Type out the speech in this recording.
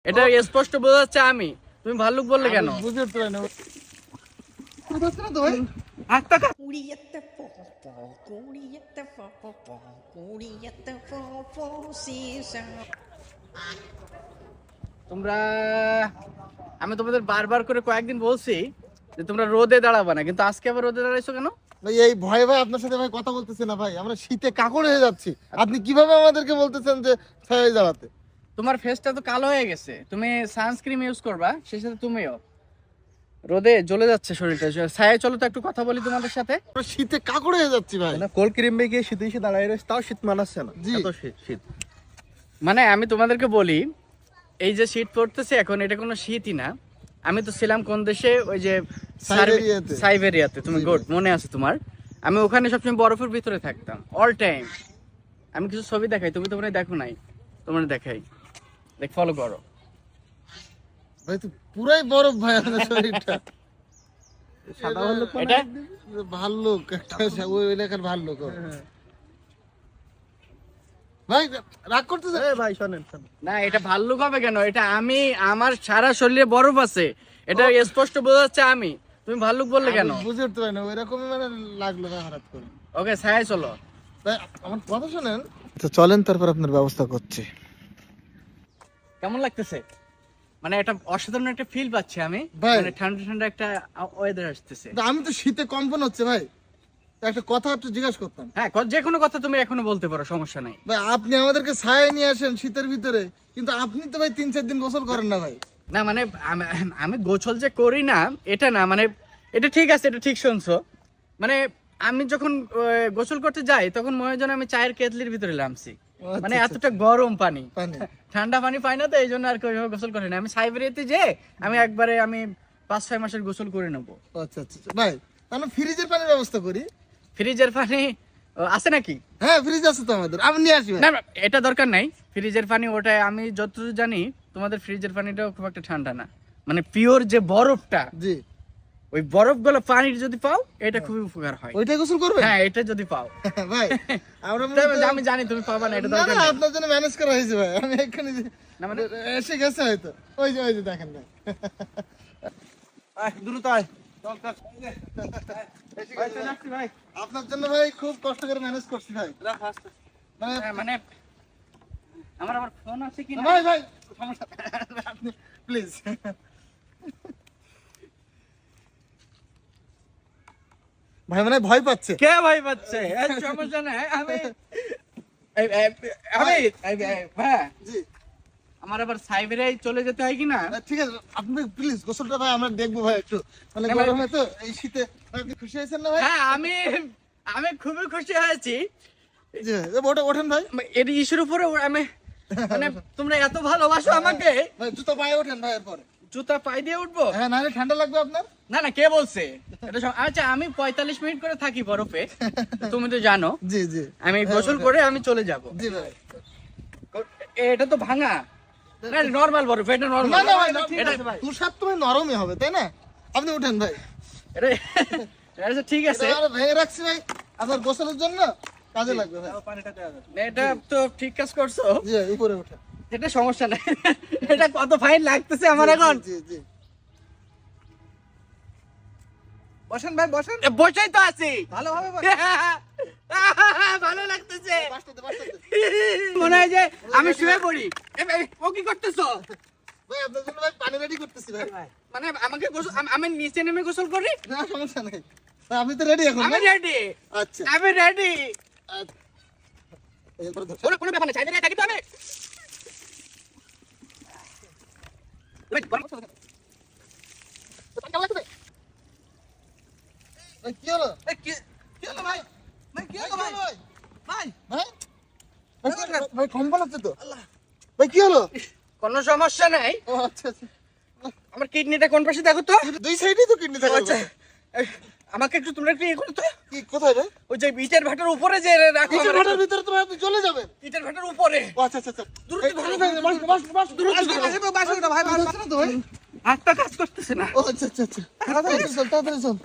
এটা স্পষ্ট বোঝা যাচ্ছে আমি। তুমি ভাল্লুক বললে কেন? বুঝতে পারি না তোমরা, আমি তোমাদের বারবার করে কয়েকদিন বলছি যে তোমরা রোদে দাঁড়াবা না, কিন্তু আজকে আবার রোদে দাঁড়াইছো কেন? ভাই। এই ভয়ে ভাই আপনার সাথে ভাই কথা বলতেছি না ভাই, আমরা শীতে কাকড় হয়ে যাচ্ছি। আপনি কিভাবে আমাদেরকে বলতেছেন যে ছায়ায় দাঁড়াতে? তোমার ফেসটা তো কালো হয়ে গেছে, তুমি সানস্ক্রিন ইউজ করবা, সেই সাথে তুমিও রোদে জ্বলে যাচ্ছে শরীরটা। ছায়ায় চলো তো একটু কথা বলি তোমাদের সাথে। আমরা শীতে কাকড় হয়ে যাচ্ছি ভাই। না কোল্ড ক্রিম মেখে শীতে এসে দাঁড়ায় রয়েছে, তাও শীত মানাচ্ছে না। জি। এত শীত। মানে আমি তোমাদেরকে বলি, এই যে শীত পড়তেছে এখন, এটা কোনো শীতই না। আমি তো ছিলাম কোন দেশে, ওই যে সাইবেরিয়াতে। সাইবেরিয়াতে। তুমি গুড, মনে আছে তোমার? আমি ওখানে সবসময় বরফের ভিতরে থাকতাম অল টাইম। আমি কিছু ছবি দেখাই, তুমি তো মনে হয় দেখো নাই, তোমার দেখাই, দেখ, ফলো করো। ভাই তো পুরাই বরফ ভাই আপনার শরীরটা। সাদা ভাল্লুক এটা ভাল্লুক একটা, ওই এলাকার ভাল্লুক। ভাই রাগ করতেছে? ভাই শোনেন। না, এটা ভাল্লুক হবে কেন? এটা আমি, আমার সারা শরীরে বরফ আছে, এটা স্পষ্ট বোঝা যাচ্ছে আমি। তুমি ভাল্লুক বললে কেন? আমি বুঝতে পারি না, ওইরকমই মানে লাগলো না হঠাৎ করে। ওকে, ছায়ায় চলো। ভাই আমার কথা শুনেন তো, চলেন তারপর আপনার ব্যবস্থা করছি। কেমন লাগতেছে? মানে একটা অসাধারণ একটা ফিল পাচ্ছি আমি, ভাই। মানে ঠান্ডা ঠান্ডা একটা ওয়েদার আসতেছে। তা আমি তো শীতে কম্পন হচ্ছে ভাই, তা একটা কথা একটু জিজ্ঞাসা করতাম। হ্যাঁ, যে কোনো কথা তুমি এখনো বলতে পারো, সমস্যা নাই। ভাই আপনি আমাদেরকে ছায়ায় নিয়ে আসেন শীতের ভিতরে, কিন্তু আপনি তো ভাই 3-4 দিন গোসল করেন না ভাই। না মানে আমি গোসল যে করি না এটা না, মানে এটা ঠিক আছে, এটা ঠিক শুনছো। মানে আমি যখন গোসল করতে যাই তখন মনে হয় যেন আমি চায়ের কেটলির ভিতরে নামছি। আচ্ছা, মানে আচ্ছা। এতটা গরম পানি, পানি। ঠান্ডা পানি পাই না, তো এই জন্য আর কি ওইভাবে গোসল করি না। আমি সাইবেরিয়াতে যে আমি একবারে 5-6 মাসের গোসল করে নেবো। আচ্ছা আচ্ছা ভাই, তাহলে ফ্রিজের পানির ব্যবস্থা করি। ফ্রিজের পানি আছে নাকি? হ্যাঁ ফ্রিজ আছে তো আমাদের, আমি নিয়ে আসি ভাই। না না, এটা দরকার নাই ফ্রিজের পানি। ওটা আমি যতদূর জানি তোমাদের ফ্রিজের পানিটাও খুব একটা ঠান্ডা না, মানে পিওর যে বরফটা, জি। ওই বরফ গুলো পানির যদি পাও এটা খুবই উপকার হয়। ওইটাই গোসল করবে? হ্যাঁ, এটা যদি পাও। ভাই আমরা আমি জানি তুমি পাবা না, এটা না দরকার না, নেই। আপনার জন্য ম্যানেজ করা হয়েছে ভাই, আমি এক্ষুনি না মানে এসে গেছে হয়তো। ওই যে দেখেন ভাই। দ্রুত আয়। এসে গেছে ভাই। আপনার জন্য ভাই খুব কষ্ট করে ম্যানেজ করছি ভাই। মানে মানে আমার আবার ফোন আছে কি না? ভাই ভাই সমস্যা আপনি প্লিজ। ভাই মানে ভয় পাচ্ছে। কে ভয় পাচ্ছে? সমস্যা নাই, আমি হ্যাঁ, জি আমার আবার সাইবেরিয়ায় চলে যেতে হয় কি না? ঠিক আছে, আপনি প্লিজ গোসলটা ভাই আমরা দেখবো ভাই একটু, মানে না, ভাই। গরমে তো এই শীতে। আপনি খুশি হয়েছেন না ভাই? হ্যাঁ, আমি খুবই খুশি হয়েছি। জি ভাই, ওঠেন ভাই। এর ইস্যুর উপরে আমি, মানে তোমরা এত ভালোবাসো আমাকে। ভাই জুতো পায়ে ওঠেন ভাই, এরপরে জুতা পাই দিয়ে উঠবো? হ্যাঁ নাহলে ঠান্ডা লাগবে আপনার। না না, কে বলছে? আচ্ছা, আমি 45 মিনিট করে থাকি বরফে, তুমি তো জানো। জি জি আমি গোসল করে আমি চলে যাব। জি ভাই। এটা তো ভাঙা না, নরমাল বরফ, এটা না নরমাল। না ভাই, ঠিক এটা আছে ভাই, তুষার তো ভাই নরমই হবে তাই না? আপনি উঠেন ভাই। এটা ঠিক আছে। এটা আমরা ভেঙে রাখছি ভাই আপনার গোসলের জন্য, কাজে লাগবে ভাই। এটা তো ঠিক কাজ করছো, জি ভাই, উপরে উঠেন। এটা সমস্যা নাই। এটা কত ফাইন লাগতেছে আমার এখন। জি জি বসেন ভাই বসেন। বসেই তো আছি, ভালোভাবে ভালো লাগতেছে। বাসটাতে মনে হয় যে আমি শুয়ে পড়ি। ও কি করতেছো? ভাই আপনার জন্য ভাই পানি রেডি করতেছি ভাই। মানে আমাকে আমি নিচে নেমে গোসল করি? না সমস্যা নেই ভাই, আপনি তো রেডি এখন আমি না? রেডি, আচ্ছা আমি রেডি। এরপরে ধরছেন। কোনো ব্যাপার না, চাইলে থাকি তো আমি। ভাই কি হলো? কি হলো ভাই? ভাই কি হলো ভাই? ভাই ভাই ভাই ভাই কম্বল হচ্ছে তো। ভাই কি হলো? কোনো সমস্যা নাই। ও আচ্ছা আচ্ছা, আমার কিডনিটা কোন পাশে দেখো তো। দুই সাইডেই তো কিডনি থাকে। আচ্ছা, আমাকে একটু তোমরা একটু ইয়ে করো তো। কি কোথায় ভাই? ওই যে ইটের ভাটার উপরে যে রাখো, নিচের ভাটার ভিতরে তো ভাই আপনি চলে যাবেন। ইটের ভাটার উপরে। ও আচ্ছা আচ্ছা আচ্ছা, দ্রুত এই, ধরো, ভাই, বাস বাস বাস দ্রুত বাসে তো ভাই বাস না তো ভাই। হাতটা কাজ করতেছে না। ও আচ্ছা আচ্ছা আচ্ছা, তাড়াতাড়ি চল তাড়াতাড়ি চল।